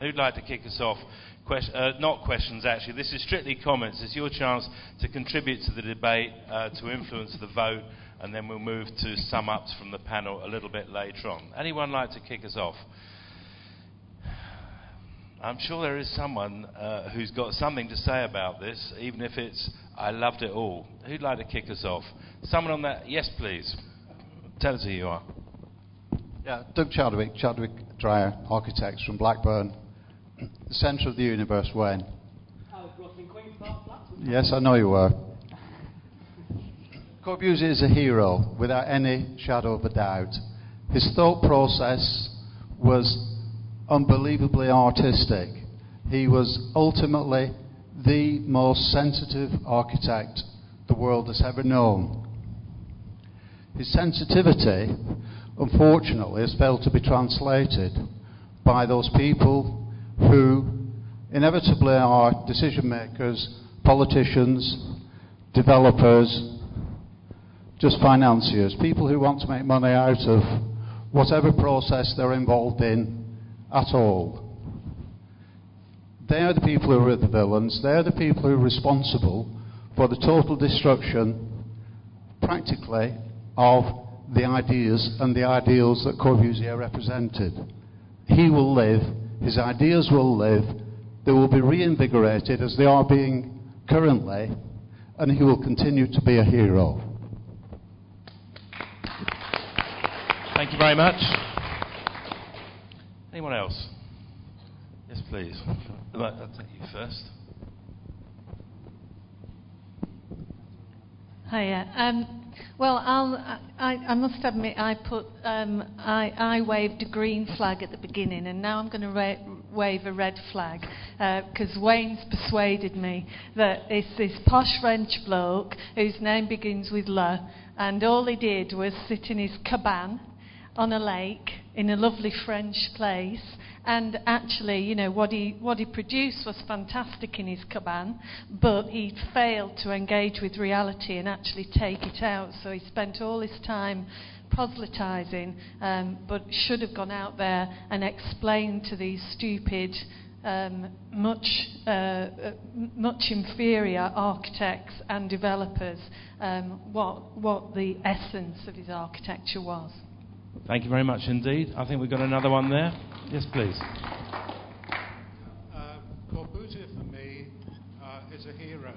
Who'd like to kick us off? Not questions, actually. This is strictly comments. It's your chance to contribute to the debate, to influence the vote, and then we'll move to sum-ups from the panel a little bit later on. Anyone like to kick us off? I'm sure there is someone who's got something to say about this, even if it's, I loved it all. Who'd like to kick us off? Someone on that? Yes, please. Tell us who you are. Yeah, Doug Chadwick Dreyer, architects from Blackburn. The centre of the universe, Wayne. Yes, I know you were. Corbusier is a hero, without any shadow of a doubt. His thought process was unbelievably artistic. He was ultimately the most sensitive architect the world has ever known. His sensitivity, unfortunately, has failed to be translated by those people who inevitably are decision makers, politicians, developers, just financiers, people who want to make money out of whatever process they're involved in at all. They are the people who are the villains. They are the people who are responsible for the total destruction, practically, of the ideas and the ideals that Corbusier represented. He will live, his ideas will live, they will be reinvigorated as they are being currently, and he will continue to be a hero. Thank you very much. Anyone else? Yes, please. I'll take you first. Hiya. Well, I must admit I waved a green flag at the beginning, and now I'm going to wave a red flag because Wayne's persuaded me that it's this posh French bloke whose name begins with Le, and all he did was sit in his cabane on a lake in a lovely French place. And actually, you know, what he produced was fantastic in his cabane, but he failed to engage with reality and actually take it out. So he spent all his time proselytising, but should have gone out there and explained to these stupid, much inferior architects and developers what the essence of his architecture was. Thank you very much indeed. I think we've got another one there. Yes, please. Corbusier, for me, is a hero.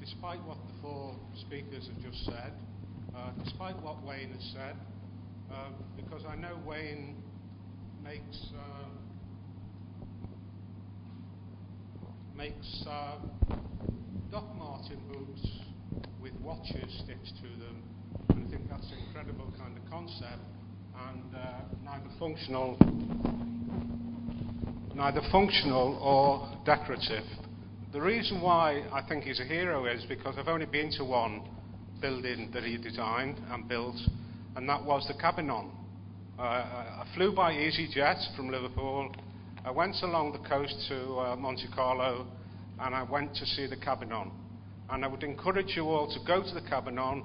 Despite what the four speakers have just said, despite what Wayne has said, because I know Wayne makes Doc Martin boots with watches stitched to them, and I think that's an incredible kind of concept. And neither functional or decorative. The reason why I think he's a hero is because I've only been to one building that he designed and built, and that was the Cabinon. I flew by EasyJet from Liverpool. I went along the coast to Monte Carlo, and I went to see the Cabinon. And I would encourage you all to go to the Cabinon.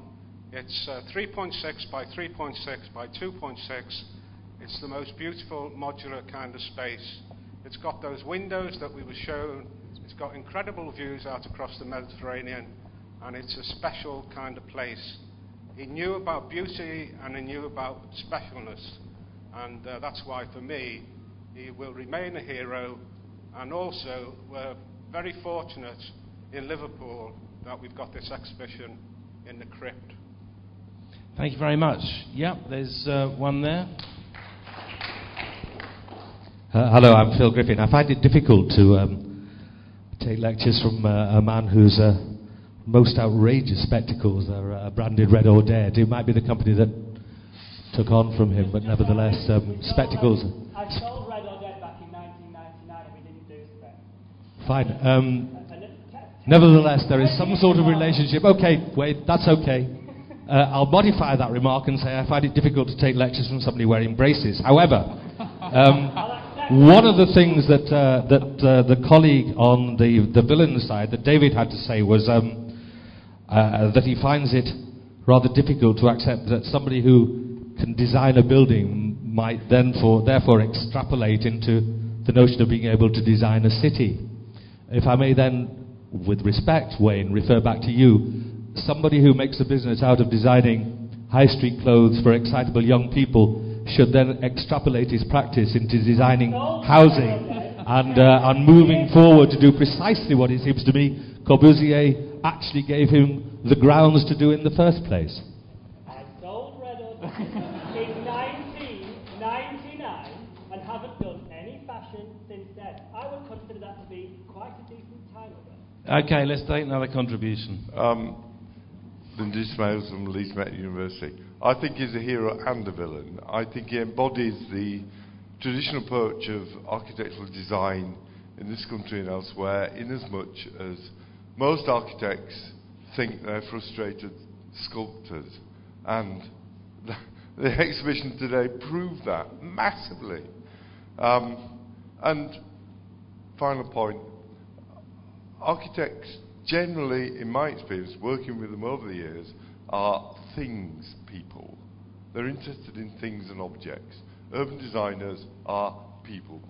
It's 3.6 by 3.6 by 2.6. It's the most beautiful modular kind of space. It's got those windows that we were shown. It's got incredible views out across the Mediterranean, and it's a special kind of place. He knew about beauty and he knew about specialness, and that's why, for me, he will remain a hero. And also, we're very fortunate in Liverpool that we've got this exhibition in the crypt. Thank you very much. Yeah, there's one there. Hello, I'm Phil Griffin. I find it difficult to take lectures from a man whose most outrageous spectacles are branded Red or Dead. It might be the company that took on from him, but nevertheless, spectacles... I sold Red or Dead back in 1999 and we didn't do so. Fine. Nevertheless, there is some sort of relationship. Okay, wait, that's okay. I'll modify that remark and say I find it difficult to take lectures from somebody wearing braces. However, one of the things that the colleague on the villain side, that David had to say, was that he finds it rather difficult to accept that somebody who can design a building might therefore extrapolate into the notion of being able to design a city. If I may then, with respect, Wayne, refer back to you, somebody who makes a business out of designing high street clothes for excitable young people should then extrapolate his practice into designing housing and moving forward to do precisely what it seems to me Corbusier actually gave him the grounds to do in the first place. I sold Red Hood in 1999 and haven't done any fashion since then. I would consider that to be quite a decent time ago. Okay, let's take another contribution. Linda Smales from Leeds Met University. I think he's a hero and a villain. I think he embodies the traditional approach of architectural design in this country and elsewhere, in as much as most architects think they're frustrated sculptors. And the exhibition today proved that massively. And final point, architects generally, in my experience, working with them over the years, are things people. They're interested in things and objects. Urban designers are people.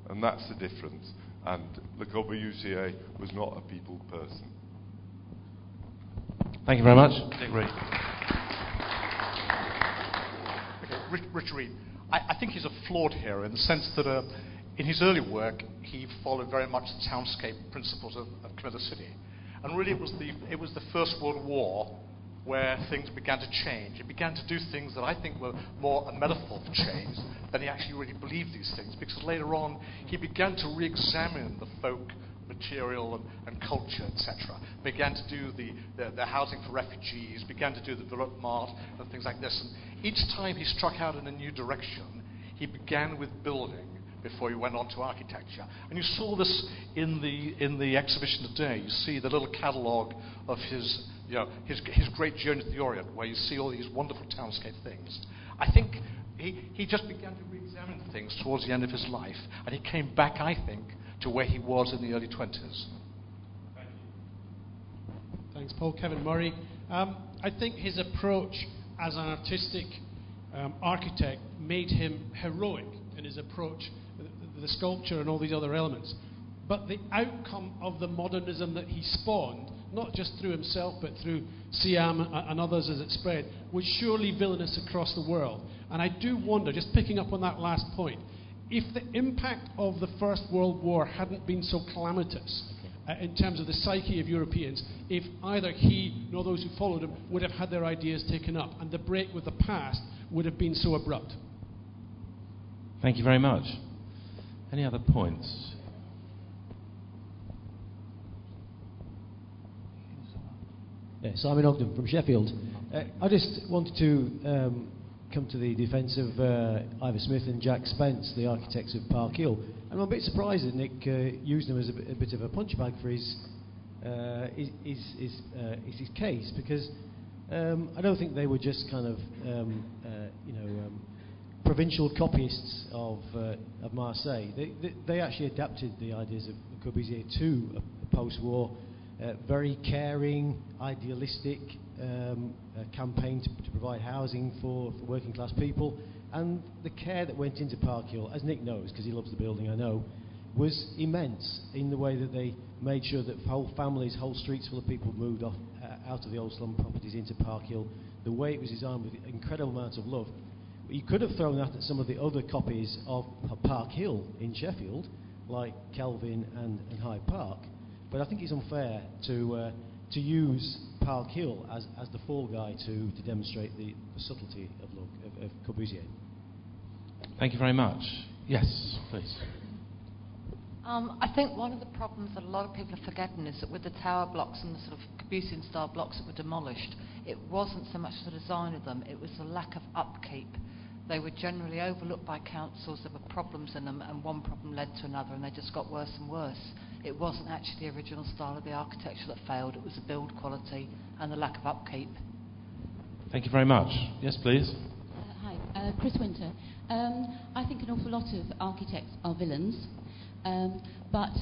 And that's the difference. And Le Corbusier was not a people person. Thank you very much. Dick Reed. Okay, Richard Reed. I think he's a flawed hero in the sense that in his early work, he followed very much the townscape principles of Camilla City. And really it was the First World War where things began to change. He began to do things that I think were more a metaphor for change than he actually really believed these things, because later on he began to re-examine the folk material and culture, etc. Began to do the housing for refugees, began to do the Villa Mart and things like this. And each time he struck out in a new direction, he began with building before he went on to architecture. And you saw this in the exhibition today. You see the little catalogue of his great journey to the Orient, where you see all these wonderful townscape things. I think he just began to re-examine things towards the end of his life, and he came back, I think, to where he was in the early 20s. Thank you. Thanks, Paul. Kevin Murray. I think his approach as an artistic architect made him heroic in his approach, the sculpture and all these other elements. But the outcome of the modernism that he spawned, not just through himself but through Siam and others as it spread, was surely villainous across the world. And I do wonder, just picking up on that last point, if the impact of the First World War hadn't been so calamitous in terms of the psyche of Europeans, if either he nor those who followed him would have had their ideas taken up, and the break with the past would have been so abrupt. Thank you very much. Any other points? Yeah, Simon Ogden from Sheffield. I just wanted to come to the defence of Ivor Smith and Jack Spence, the architects of Park Hill. And I'm a bit surprised that Nick used them as a bit of a punchbag for his case, because I don't think they were just kind of provincial copyists of Marseille. They actually adapted the ideas of Corbusier to a post-war, very caring, idealistic campaign to provide housing for working class people. And the care that went into Park Hill, as Nick knows, because he loves the building, I know, was immense in the way that they made sure that whole families, whole streets full of people moved off out of the old slum properties into Park Hill. The way it was designed with incredible amounts of love. You could have thrown that at some of the other copies of Park Hill in Sheffield, like Kelvin and Hyde Park. But I think it's unfair to use Park Hill as the fall guy to demonstrate the subtlety of Corbusier. Thank you very much. Yes, please. I think one of the problems that a lot of people are forgetting is that with the tower blocks and the sort of Corbusian style blocks that were demolished, it wasn't so much the design of them, it was the lack of upkeep. They were generally overlooked by councils, there were problems in them, and one problem led to another, and they just got worse and worse. It wasn't actually the original style of the architecture that failed, it was the build quality and the lack of upkeep. Thank you very much. Yes, please. Hi, Chris Winter. I think an awful lot of architects are villains, but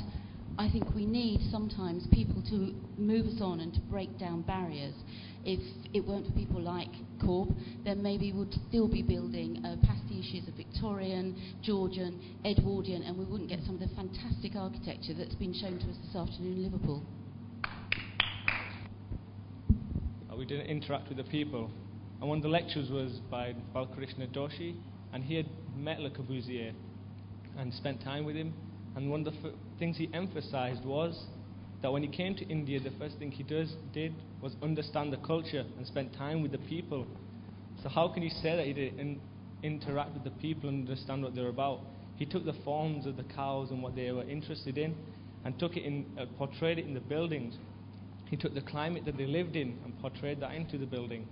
I think we need sometimes people to move us on and to break down barriers. If it weren't for people like Corb, then maybe we'd still be building pastiches of Victorian, Georgian, Edwardian, and we wouldn't get some of the fantastic architecture that's been shown to us this afternoon in Liverpool. We didn't interact with the people. And one of the lectures was by Balkrishna Doshi, and he had met Le Corbusier and spent time with him. And one of the things he emphasized was that when he came to India, the first thing he did was understand the culture and spend time with the people. So how can you say that he didn't interact with the people and understand what they're about? He took the forms of the cows and what they were interested in and took it in, portrayed it in the buildings. He took the climate that they lived in and portrayed that into the building.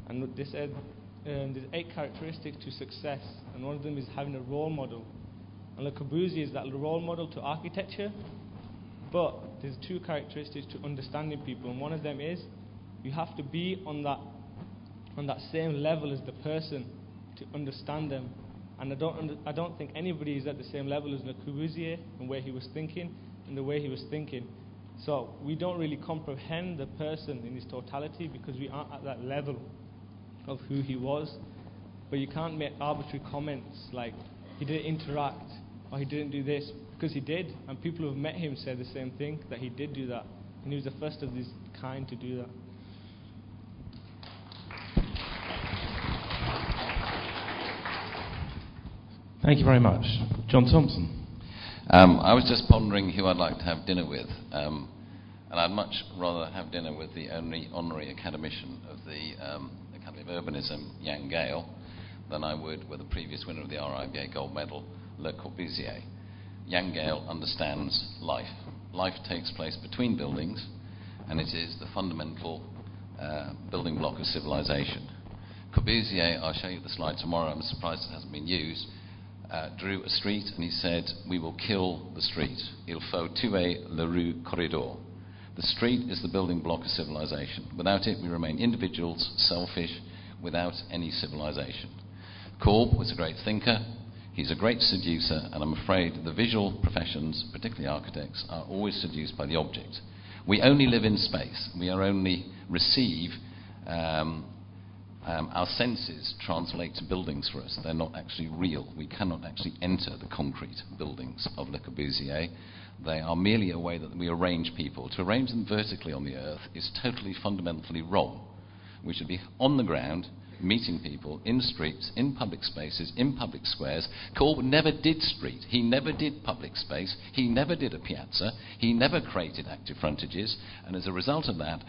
And they said there's 8 characteristics to success, and one of them is having a role model. And Le Corbusier is that role model to architecture, but there's 2 characteristics to understanding people, and one of them is you have to be on that same level as the person to understand them. And I don't think anybody is at the same level as Le Corbusier and where he was thinking and the way he was thinking. So we don't really comprehend the person in his totality because we aren't at that level of who he was. But you can't make arbitrary comments like he didn't interact or he didn't do this, because he did, and people who have met him say the same thing, that he did do that, and he was the first of his kind to do that. Thank you very much. John Thompson. I was just pondering who I'd like to have dinner with, and I'd much rather have dinner with the only honorary academician of the Academy of Urbanism, Jan Gale, than I would with the previous winner of the RIBA Gold Medal, Le Corbusier. Jan Gale understands life. Life takes place between buildings, and it is the fundamental building block of civilization. Corbusier, I'll show you the slide tomorrow, I'm surprised it hasn't been used, drew a street and he said, we will kill the street. Il faut tuer la rue corridor. The street is the building block of civilization. Without it, we remain individuals, selfish, without any civilization. Corb was a great thinker. He's a great seducer, and I'm afraid the visual professions, particularly architects, are always seduced by the object. We only live in space. We are only receive. Our senses translate to buildings for us. They're not actually real. We cannot actually enter the concrete buildings of Le Corbusier. They are merely a way that we arrange people. To arrange them vertically on the earth is totally fundamentally wrong. We should be on the ground, meeting people in streets, in public spaces, in public squares. Corb never did street. He never did public space. He never did a piazza. He never created active frontages. And as a result of that,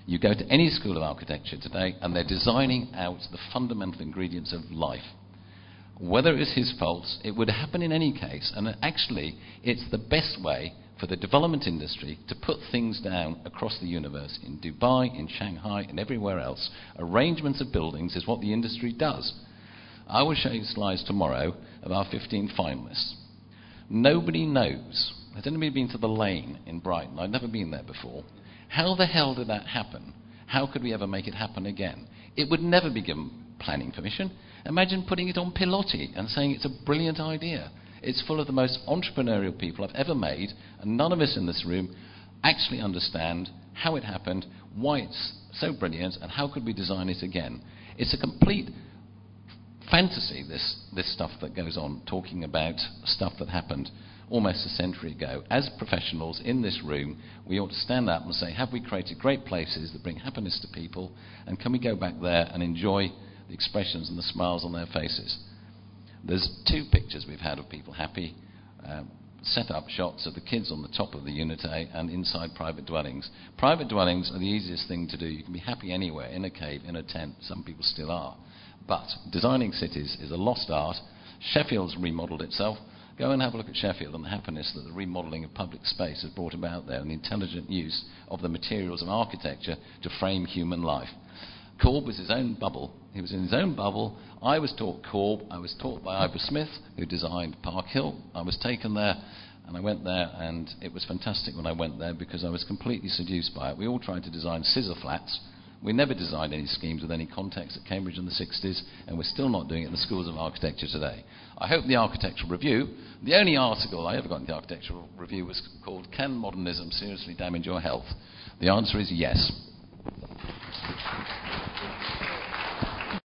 you go to any school of architecture today and they're designing out the fundamental ingredients of life. Whether it's his fault, it would happen in any case. And actually, it's the best way for the development industry to put things down across the universe. In Dubai, in Shanghai, and everywhere else, arrangements of buildings is what the industry does. I will show you slides tomorrow of our 15 finalists. Nobody knows. Has anybody been to the Lane in Brighton? I've never been there before. How the hell did that happen? How could we ever make it happen again? It would never be given planning permission. Imagine putting it on Pilotti and saying it's a brilliant idea. It's full of the most entrepreneurial people I've ever made, and none of us in this room actually understand how it happened, why it's so brilliant, and how could we design it again. It's a complete fantasy, this stuff that goes on, talking about stuff that happened almost a century ago. As professionals in this room, we ought to stand up and say, have we created great places that bring happiness to people, and can we go back there and enjoy the expressions and the smiles on their faces? There's 2 pictures we've had of people happy, set up shots of the kids on the top of the Unit A and inside private dwellings. Private dwellings are the easiest thing to do. You can be happy anywhere, in a cave, in a tent. Some people still are. But designing cities is a lost art. Sheffield's remodelled itself. Go and have a look at Sheffield and the happiness that the remodelling of public space has brought about there, and the intelligent use of the materials of architecture to frame human life. Corb was his own bubble. He was in his own bubble. I was taught Corb. I was taught by Ivor Smith, who designed Park Hill. I was taken there, and I went there, and it was fantastic when I went there because I was completely seduced by it. We all tried to design scissor flats, We never designed any schemes with any context at Cambridge in the 60s, and we're still not doing it in the schools of architecture today. I hope the Architectural Review, the only article I ever got in the Architectural Review was called "Can Modernism Seriously Damage Your Health?" The answer is yes.